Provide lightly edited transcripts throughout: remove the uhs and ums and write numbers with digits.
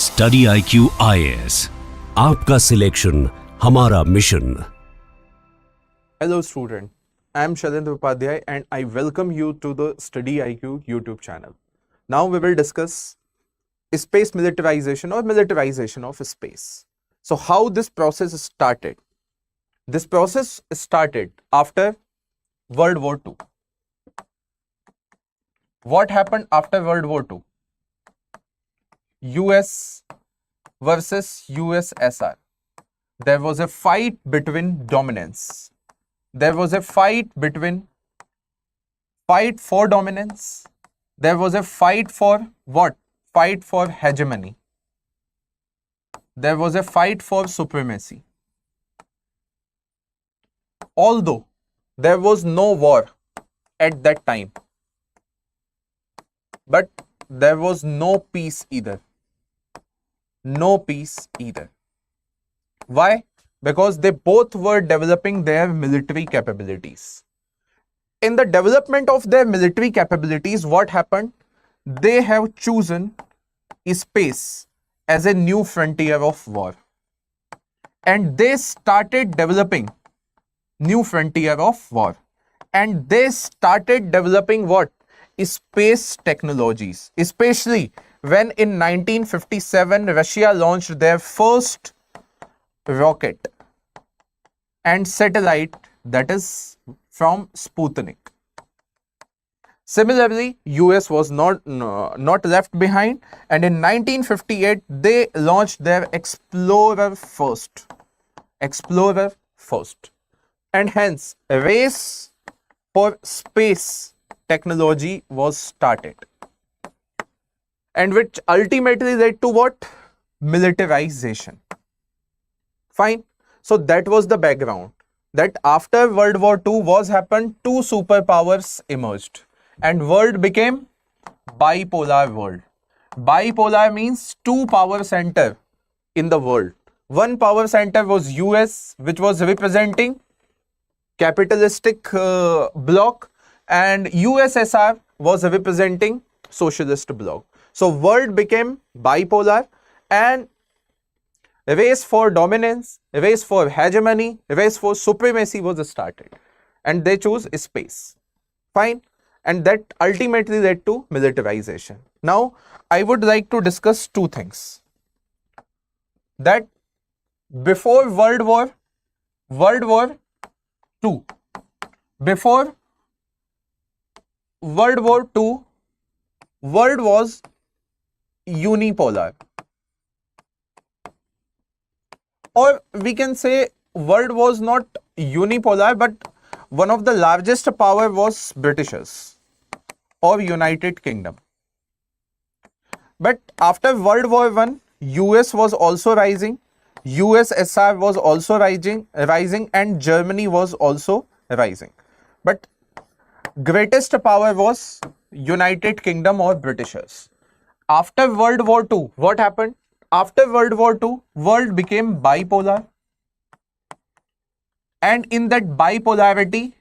Study IQ IAS, आपका selection हमारा mission. Hello student, I am Shailendra Upadhyay and I welcome you to the StudyIQ YouTube channel. Now we will discuss space militarization or militarization of space. So how this process started? This process started after World War II. What happened after World War II? US versus USSR. There was a fight between dominance. There was a fight for dominance. There was a fight for what? Fight for hegemony. There was a fight for supremacy. Although there was no war at that time, but there was no peace either. No peace either. Why? Because they both were developing their military capabilities. In the development of their military capabilities, what happened? They have chosen space as a new frontier of war. And they started developing new frontier of war. And they started developing what? Space technologies. Especially when in 1957, Russia launched their first rocket and satellite, that is from Sputnik. Similarly, US was not left behind, and in 1958 they launched their Explorer first, and hence a race for space technology was started, and which ultimately led to what? Militarization. Fine. So that was the background, that after World War II was happened, two superpowers emerged and world became bipolar world. Bipolar means two power center in the world. One power center was US, which was representing capitalistic bloc, and USSR was representing socialist bloc. So world became bipolar, and a race for dominance, a race for hegemony, a race for supremacy was started, and they chose space. Fine. And that ultimately led to militarization. Now I would like to discuss two things. That before World War II, before World War II, world was unipolar, or we can say world was not unipolar, but one of the largest power was Britishers or United Kingdom. But after World War I, US was also rising, USSR was also rising, and Germany was also rising. But greatest power was United Kingdom or Britishers. After World War II, what happened? After World War II, world became bipolar, and in that bipolarity,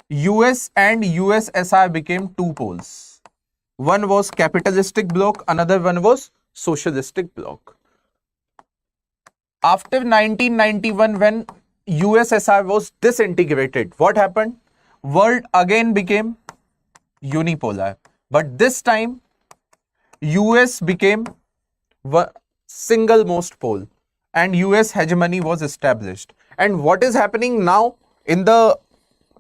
US and USSR became two poles. One was capitalistic bloc, another one was socialistic bloc. After 1991, when USSR was disintegrated, what happened? World again became unipolar, but this time US became single most pole, and US hegemony was established. And what is happening now in the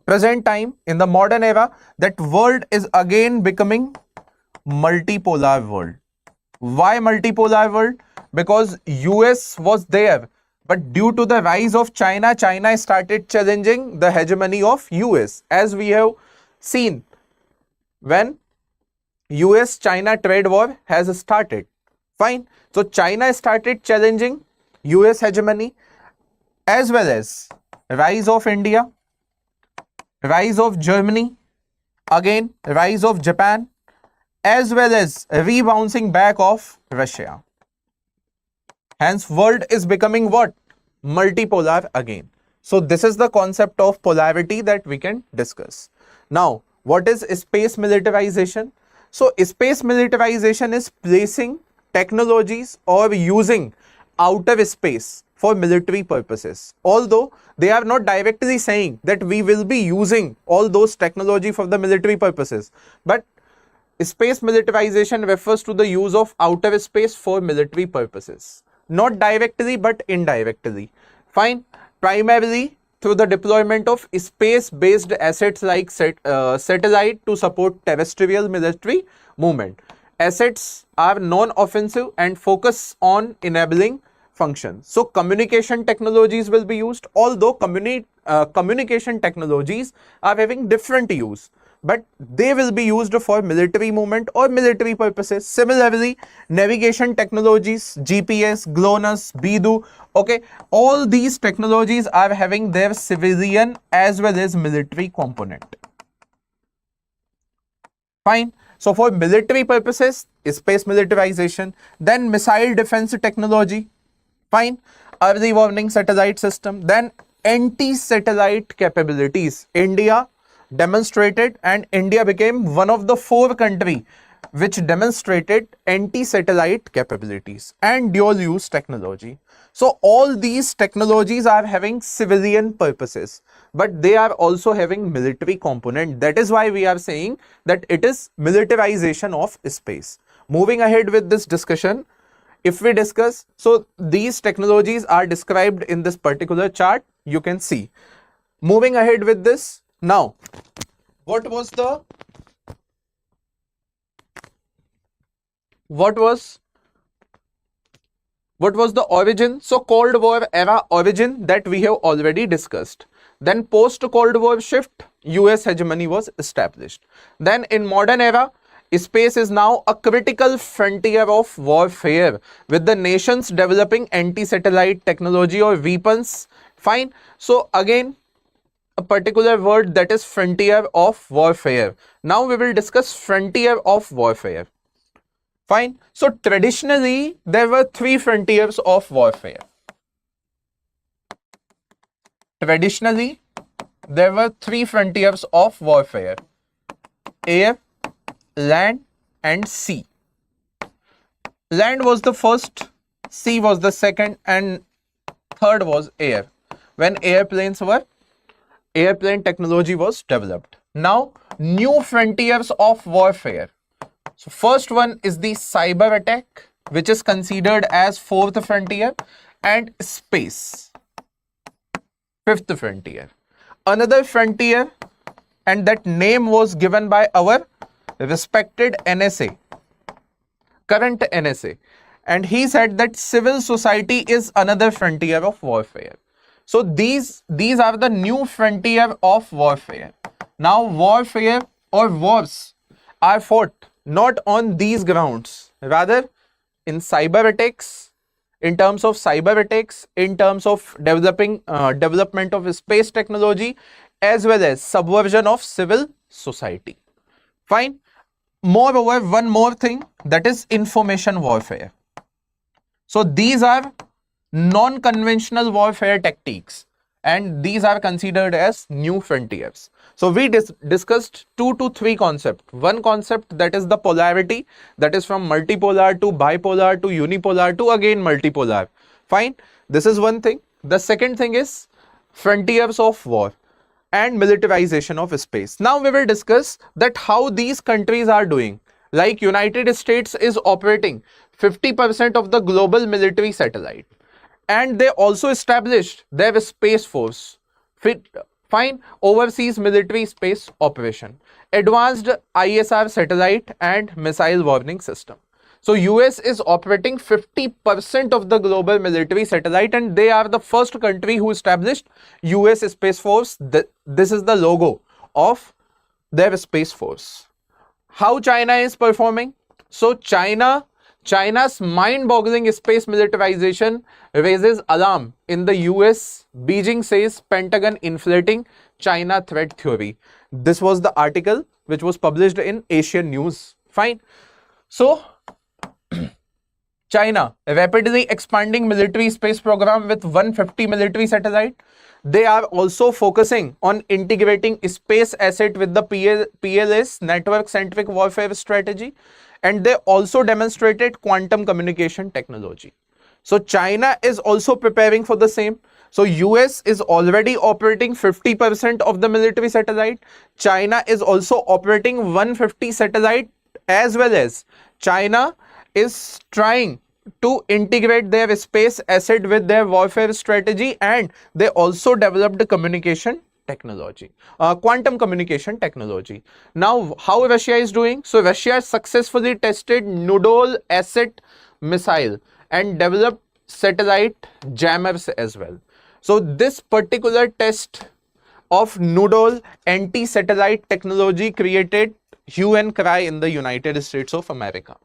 present time, in the modern era, that world is again becoming multipolar world. Why multipolar world? Because US was there, but due to the rise of China, China started challenging the hegemony of US, as we have seen when US-China trade war has started. Fine. So China started challenging US hegemony, as well as rise of India, rise of Germany, again rise of Japan, as well as rebouncing back of Russia. Hence world is becoming what? Multipolar again. So this is the concept of polarity that we can discuss. Now, what is space militarization? So space militarization is placing technologies or using outer space for military purposes. Although they are not directly saying that we will be using all those technology for the military purposes, but space militarization refers to the use of outer space for military purposes. Not directly but indirectly. Fine. Primarily through the deployment of space-based assets like satellite to support terrestrial military movement. Assets are non-offensive and focus on enabling functions. So communication technologies will be used, although communication technologies are having different use, but they will be used for military movement or military purposes. Similarly, navigation technologies, GPS, GLONASS, BIDU, okay, all these technologies are having their civilian as well as military component. Fine. So for military purposes, space militarization, then missile defense technology, fine, early warning satellite system, then anti-satellite capabilities. India demonstrated, and India became one of the 4 countries which demonstrated anti-satellite capabilities and dual use technology. So all these technologies are having civilian purposes, but they are also having military component. That is why we are saying that it is militarization of space. Moving ahead with this discussion, if we discuss, so these technologies are described in this particular chart, you can see. Moving ahead with this, now, what was the origin? So Cold War era origin that we have already discussed. Then post Cold War shift, US hegemony was established. Then in modern era, space is now a critical frontier of warfare, with the nations developing anti-satellite technology or weapons. Fine. So again, a particular word, that is frontier of warfare. Now we will discuss frontier of warfare. Fine. So traditionally, there were 3 frontiers of warfare. Traditionally, there were 3 frontiers of warfare: air, land, and sea. Land was the first, sea was the second, and third was air, when airplane technology was developed. Now, new frontiers of warfare. So first one is the cyber attack, which is considered as 4th frontier, and space, 5th frontier. Another frontier, and that name was given by our respected NSA, current NSA, and he said that civil society is another frontier of warfare. So these are the new frontier of warfare. Now warfare or wars are fought not on these grounds, rather in cyber attacks, in terms of cyber attacks, in terms of development of space technology, as well as subversion of civil society. Fine. Moreover, one more thing, that is information warfare. So these are non-conventional warfare tactics, and these are considered as new frontiers. So we discussed 2 to 3 concepts. One concept, that is the polarity, that is from multipolar to bipolar to unipolar to again multipolar. Fine. This is one thing. The second thing is frontiers of war and militarization of space. Now we will discuss that how these countries are doing. Like United States is operating 50% of the global military satellite, and they also established their space force. Fine. Overseas military space operation, advanced ISR satellite and missile warning system. So US is operating 50% of the global military satellite, and they are the first country who established US Space Force. This is the logo of their Space Force. How China is performing? So China's mind-boggling space militarization raises alarm in the US. Beijing says Pentagon inflating China threat theory. This was the article which was published in Asian News. Fine. So China rapidly expanding military space program with 150 military satellite. They are also focusing on integrating space asset with the PLS network centric warfare strategy, and they also demonstrated quantum communication technology. So China is also preparing for the same. So US is already operating 50% of the military satellite. China is also operating 150 satellite, as well as China is trying to integrate their space asset with their warfare strategy, and they also developed communication technology, quantum communication technology. Now, how Russia is doing? So Russia successfully tested Noodle ASAT missile and developed satellite jammers as well. So this particular test of Noodle anti-satellite technology created hue and cry in the United States of America.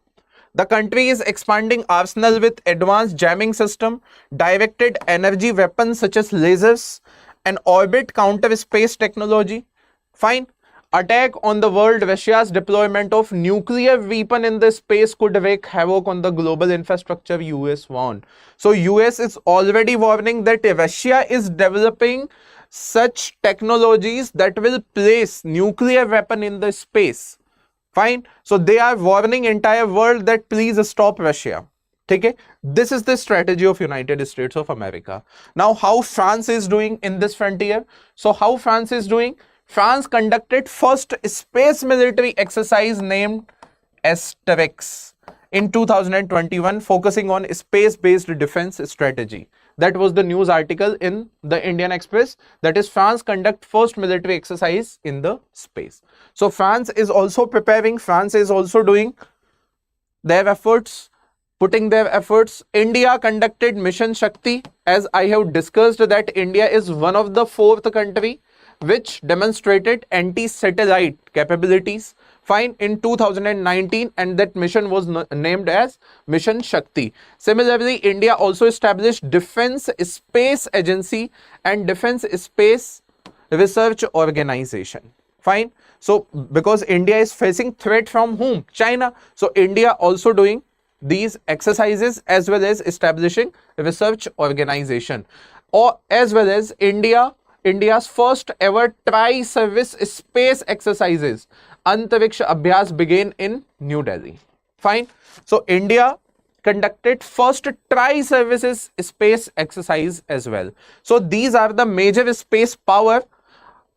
The country is expanding arsenal with advanced jamming system, directed energy weapons such as lasers, and orbit counter space technology. Fine. Attack on the world. Russia's deployment of nuclear weapon in the space could wreak havoc on the global infrastructure, US warned. So US is already warning that Russia is developing such technologies that will place nuclear weapon in the space. Fine. So they are warning entire world that please stop Russia. Okay, this is the strategy of United States of America. Now, how France is doing in this frontier? So how France is doing? France conducted first space military exercise named Asterix in 2021, focusing on space-based defense strategy. That was the news article in the Indian Express. That is, France conduct first military exercise in the space. So France is also preparing. France is also doing their efforts, putting their efforts. India conducted Mission Shakti. As I have discussed, that India is one of the fourth country which demonstrated anti-satellite capabilities. Fine, in 2019, and that mission was named as Mission Shakti. Similarly, India also established Defense Space Agency and Defense Space Research Organization. Fine. So because India is facing threat from whom? China. So India also doing these exercises, as well as establishing research organization, or as well as India's first ever tri-service space exercises, Antariksha Abhyas, began in New Delhi. Fine. So India conducted first tri-services space exercise as well. So these are the major space power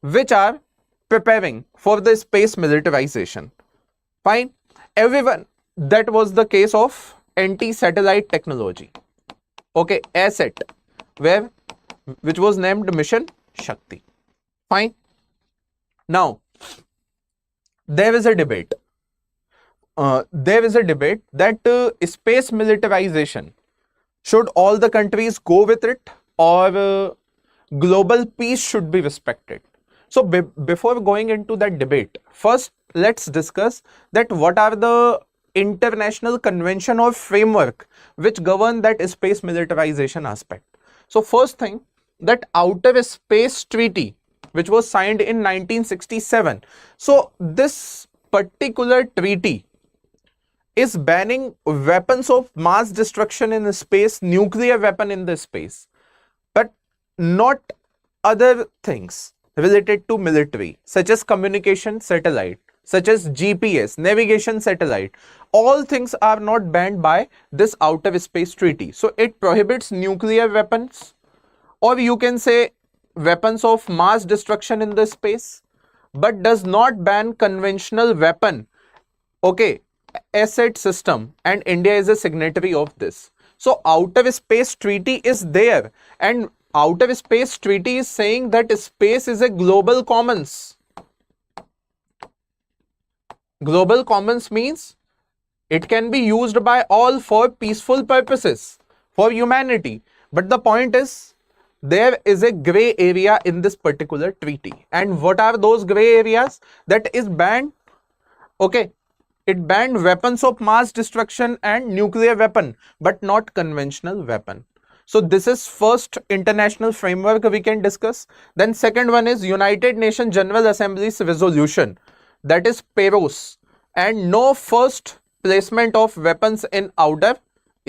which are preparing for the space militarization. Fine. Everyone, that was the case of anti-satellite technology. Okay, ASAT, which was named Mission Shakti. Fine. Now, there is a debate. That space militarization, should all the countries go with it, or global peace should be respected? So before going into that debate, first let's discuss that what are the international convention or framework which govern that space militarization aspect. So first thing, that Outer Space Treaty, which was signed in 1967. So this particular treaty is banning weapons of mass destruction in space, nuclear weapon in the space, but not other things related to military, such as communication satellite, such as GPS, navigation satellite. All things are not banned by this Outer Space Treaty. So it prohibits nuclear weapons, or you can say weapons of mass destruction in the space, but does not ban conventional weapon, okay, ASAT system, and India is a signatory of this. So Outer Space Treaty is there, and Outer Space Treaty is saying that space is a global commons. Global commons means it can be used by all for peaceful purposes, for humanity. But the point is, there is a gray area in this particular treaty. And what are those gray areas? That is banned, okay, it banned weapons of mass destruction and nuclear weapon, but not conventional weapon. So this is first international framework we can discuss. Then second one is United Nations General Assembly's resolution, that is PAROS, and no first placement of weapons in outer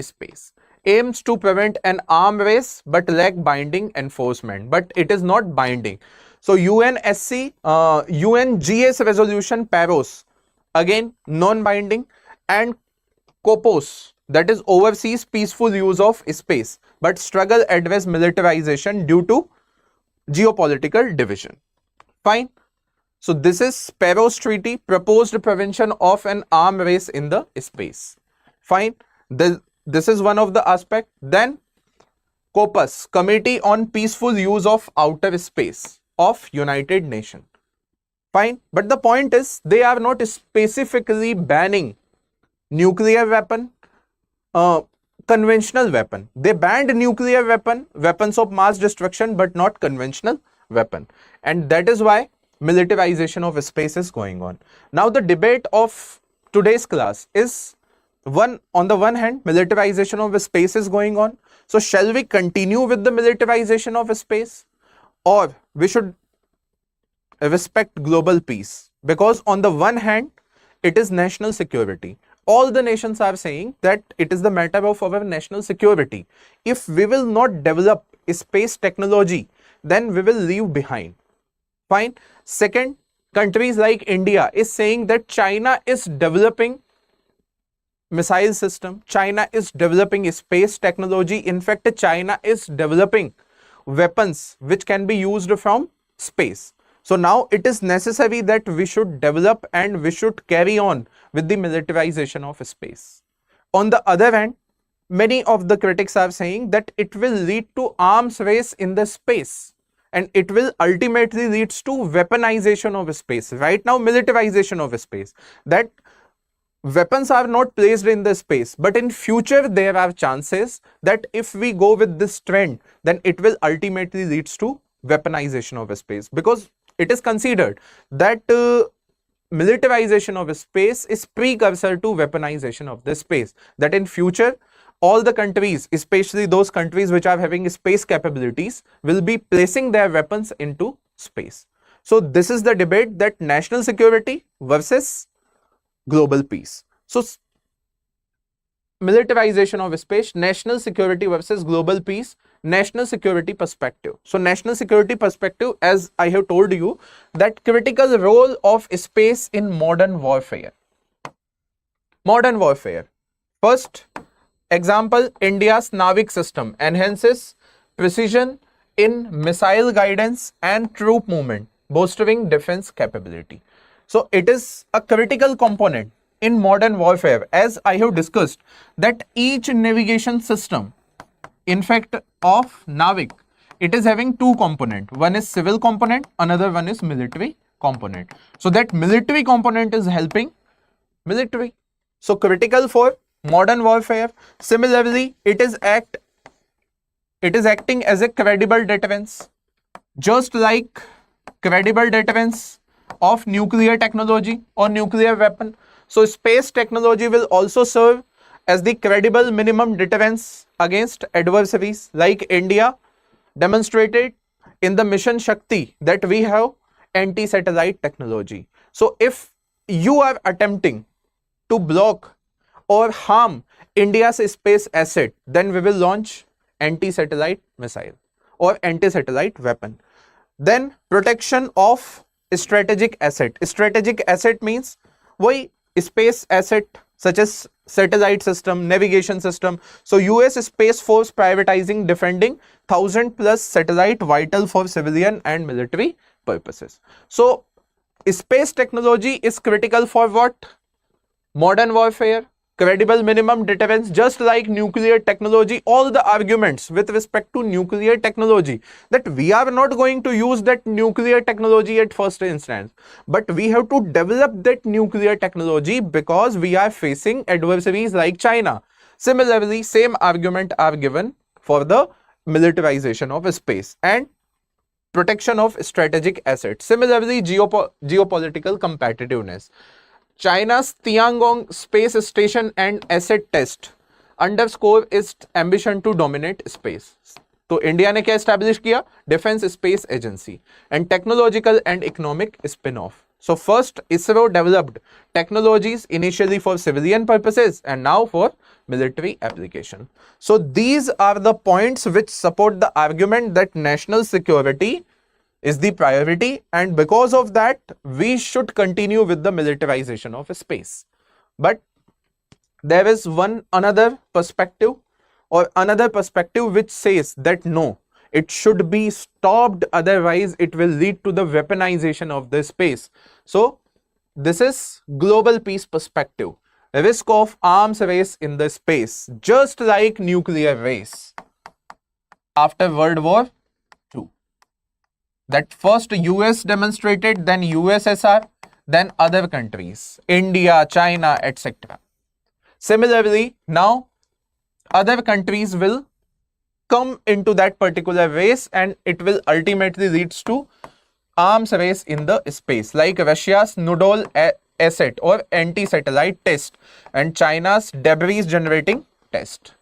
space. Aims to prevent an arm race but lack binding enforcement. But it is not binding. So UNSC, UNGS resolution PAROS, again non-binding, and COPOS, that is overseas peaceful use of space, but struggle address militarization due to geopolitical division. Fine. So this is PAROS Treaty, proposed prevention of an arm race in the space. Fine. This is one of the aspect. Then COPUS, Committee on Peaceful Use of Outer Space of United Nations. Fine. But the point is, they are not specifically banning nuclear weapon, conventional weapon. They banned nuclear weapon, weapons of mass destruction, but not conventional weapon. And that is why militarization of space is going on. Now the debate of today's class is, on the one hand, militarization of space is going on. So shall we continue with the militarization of space, or we should respect global peace? Because on the one hand, it is national security. All the nations are saying that it is the matter of our national security. If we will not develop space technology, then we will leave behind. Fine. Second, countries like India is saying that China is developing missile system, China is developing space technology. In fact, China is developing weapons which can be used from space. So now it is necessary that we should develop and we should carry on with the militarization of space. On the other hand, many of the critics are saying that it will lead to arms race in the space, and it will ultimately leads to weaponization of space. Right now, militarization of space, that weapons are not placed in the space, but in future there are chances that if we go with this trend, then it will ultimately leads to weaponization of space, because it is considered that militarization of space is precursor to weaponization of the space, that in future all the countries, especially those countries which are having space capabilities, will be placing their weapons into space. So this is the debate, that national security versus global peace. So militarization of space, national security versus global peace, national security perspective. So national security perspective, as I have told you, that critical role of space in modern warfare. Modern warfare. First example, India's Navik system enhances precision in missile guidance and troop movement, bolstering defense capability. So it is a critical component in modern warfare, as I have discussed, that each navigation system, in fact of Navik, it is having two components. One is civil component, another one is military component. So that military component is helping military. So critical for modern warfare. Similarly, it is acting as a credible deterrence, just like credible deterrence of nuclear technology or nuclear weapon. So space technology will also serve as the credible minimum deterrence against adversaries, like India demonstrated in the Mission Shakti that we have anti-satellite technology. So if you are attempting to block or harm India's space asset, then we will launch anti-satellite missile or anti-satellite weapon. Then protection of strategic asset. Strategic asset means why space asset such as satellite system, navigation system. So US Space Force prioritizing defending 1,000+ satellite vital for civilian and military purposes. So space technology is critical for what? Modern warfare, credible minimum deterrence, just like nuclear technology. All the arguments with respect to nuclear technology, that we are not going to use that nuclear technology at first instance, but we have to develop that nuclear technology because we are facing adversaries like China. Similarly, same argument are given for the militarization of space and protection of strategic assets. Similarly, geopolitical competitiveness. China's Tiangong space station and asset test underscore its ambition to dominate space. तो India ने क्या establish किया? Defence space agency and technological and economic spin off. So first, ISRO developed technologies initially for civilian purposes and now for military application. So these are the points which support the argument that national security is the priority, and because of that, we should continue with the militarization of space. But there is another perspective which says that no, it should be stopped, otherwise it will lead to the weaponization of the space. So this is global peace perspective. Risk of arms race in the space, just like nuclear race after World War II. That first US demonstrated, then USSR, then other countries, India, China, etc. Similarly, now other countries will come into that particular race and it will ultimately leads to arms race in the space, like Russia's Nodal ASAT or anti-satellite test and China's debris generating test.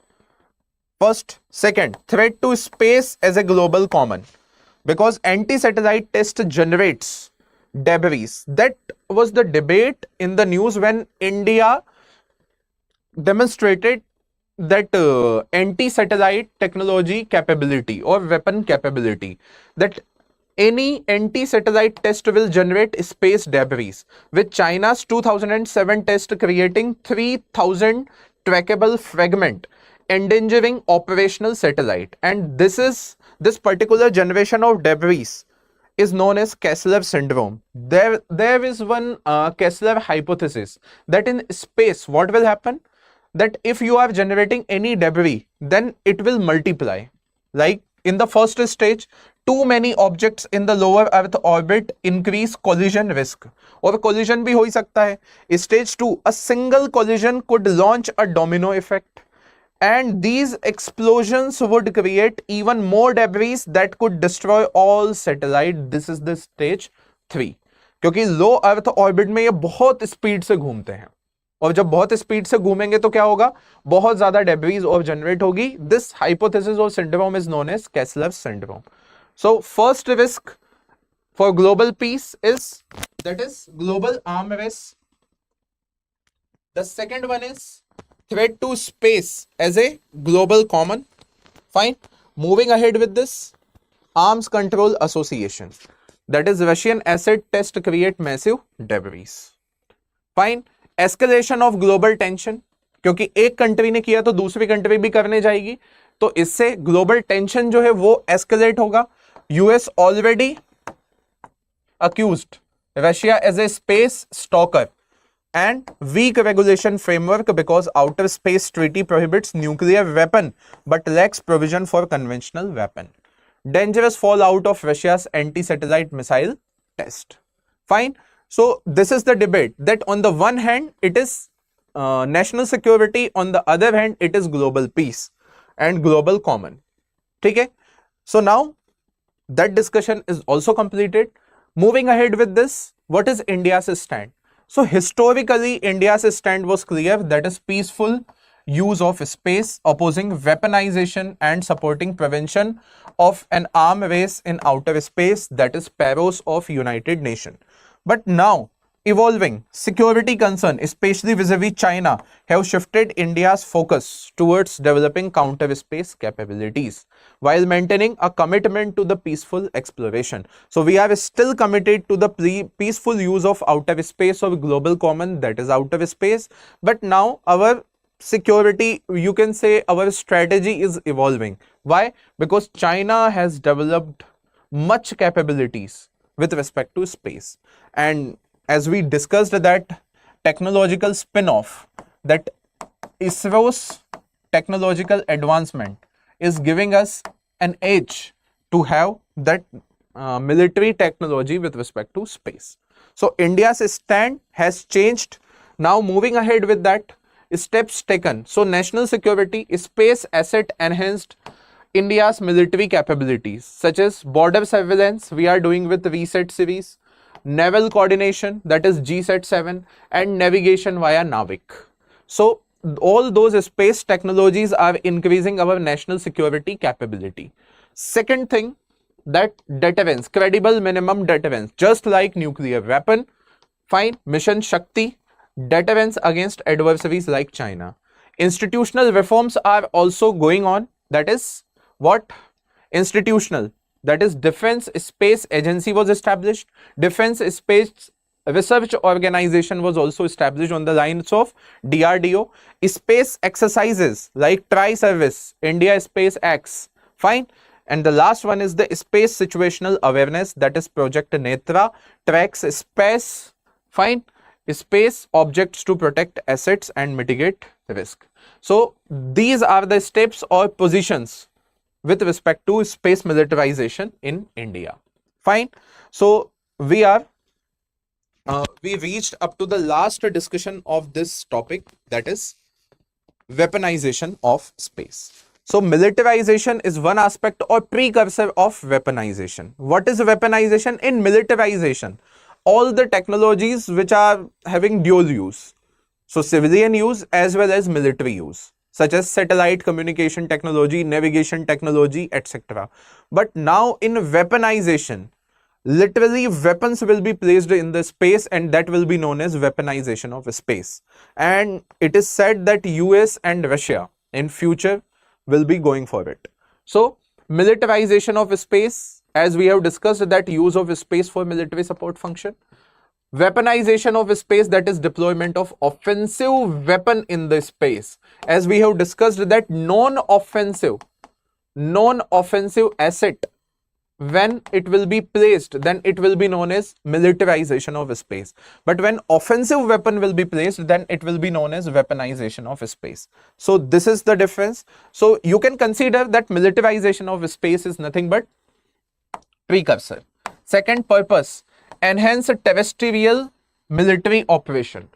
First, second, threat to space as a global common, because anti-satellite test generates debris. That was the debate in the news when India demonstrated that anti-satellite technology capability or weapon capability, that any anti-satellite test will generate space debris, with China's 2007 test creating 3000 trackable fragment, endangering operational satellite. And this particular generation of debris is known as Kessler syndrome. There is one Kessler hypothesis that in space what will happen, that if you are generating any debris, then it will multiply. Like in the first stage, too many objects in the lower Earth orbit increase collision risk, और collision भी हो ही सकता है. Stage 2, a single collision could launch a domino effect, and these explosions would create even more debris that could destroy all satellite. This is the stage 3, क्योंकि लो earth orbit में ये बहुत speed से घूमते हैं, और जब बहुत स्पीड से घूमेंगे तो क्या होगा, बहुत ज्यादा डेब्रीज और जनरेट होगी. This hypothesis or syndrome is known as Kessler syndrome. So first risk for global peace is that is global arm race. The second one is threat to space as a global common. Fine. Moving ahead with this, Arms Control Association, that is Russian ASAT test create massive debris. Fine. Escalation of global tension, क्योंकि एक country ने किया तो दूसरी country भी करने जाएगी, तो इससे ग्लोबल टेंशन जो है वो एस्केलेट होगा. US already accused Russia as a space stalker and weak regulation framework because outer space treaty prohibits nuclear weapon but lacks provision for conventional weapon. Dangerous fallout of Russia's anti-satellite missile test. Fine. So this is the debate, that on the one hand it is national security, on the other hand it is global peace and global common. Okay. So now that discussion is also completed. Moving ahead with this, what is India's stand? So historically, India's stand was clear, that is peaceful use of space, opposing weaponization and supporting prevention of an arm race in outer space, that is PAROS of United Nations. But now, evolving security concern, especially vis-a-vis China, have shifted India's focus towards developing counter space capabilities while maintaining a commitment to the peaceful exploration. So we are still committed to the peaceful use of outer space of global common, that is outer space. But now our security, you can say our strategy is evolving. Why? Because China has developed much capabilities with respect to space. And as we discussed, that technological spin-off, that ISRO's technological advancement is giving us an edge to have that military technology with respect to space. So India's stand has changed. Now moving ahead with that, steps taken. So national security, space asset enhanced India's military capabilities, such as border surveillance we are doing with VSAT series, naval coordination, that is GSAT-7, and navigation via Navik. So all those space technologies are increasing our national security capability. Second thing, that deterrence, credible minimum deterrence, just like nuclear weapon, Fine. Mission Shakti, deterrence against adversaries like China. Institutional reforms are also going on. That is what? Institutional. That is Defense Space Agency was established. Defense Space Research Organization was also established on the lines of DRDO. Space exercises like Tri-Service, India Space X. Fine. And the last one is the Space Situational Awareness, that is Project Netra, tracks space, fine, space objects to protect assets and mitigate risk. So these are the steps or positions with respect to space militarization in India. Fine. So we reached up to the last discussion of this topic, that is weaponization of space. So militarization is one aspect or precursor of weaponization. What is weaponization? In militarization, all the technologies which are having dual use, so civilian use as well as military use, such as satellite communication technology, navigation technology, etc. But now in weaponization, literally weapons will be placed in the space, and that will be known as weaponization of space. And it is said that US and Russia in future will be going for it. So militarization of space, as we have discussed, that use of space for military support function. Weaponization of space, that is deployment of offensive weapon in the space. As we have discussed that non-offensive asset, when it will be placed, then it will be known as militarization of space. But when offensive weapon will be placed, then it will be known as weaponization of space. So this is the difference. So you can consider that militarization of space is nothing but precursor. Second purpose, enhance terrestrial military operation,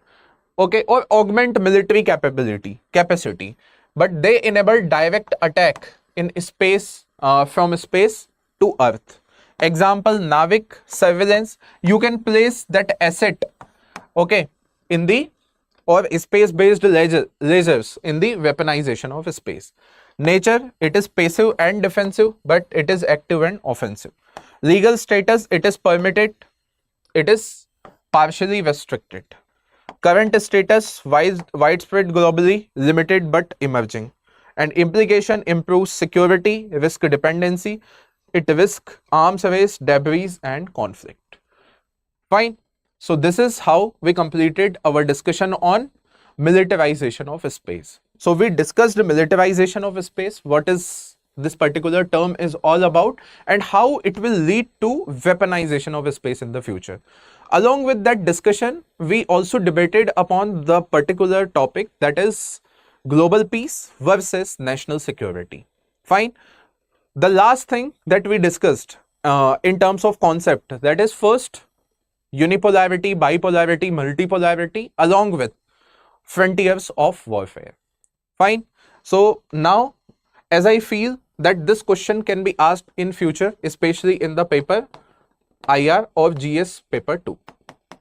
okay, or augment military capacity, but they enable direct attack in space, from space to earth. Example, Navik surveillance. You can place that asset, okay, in the or space-based lasers in the weaponization of space. Nature, it is passive and defensive, but it is active and offensive. Legal status, it is permitted, it is partially restricted. Current status, widespread globally, limited but emerging. And implication, improves security, risk dependency, it risks arms race, debris and conflict. Fine. So this is how we completed our discussion on militarization of space. So we discussed militarization of space, what is this particular term is all about, and how it will lead to weaponization of space in the future. Along with that discussion, we also debated upon the particular topic, that is global peace versus national security. Fine. The last thing that we discussed in terms of concept, that is first unipolarity, bipolarity, multipolarity, along with frontiers of warfare. Fine. So now, as I feel that this question can be asked in future, especially in the paper IR or GS paper 2.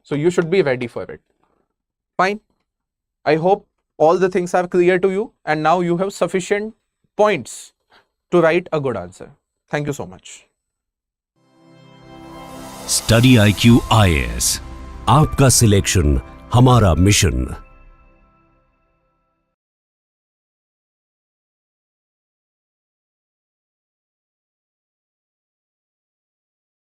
So you should be ready for it. Fine. I hope all the things are clear to you, and now you have sufficient points to write a good answer. Thank you so much. StudyIQ IAS, आपका selection हमारा mission.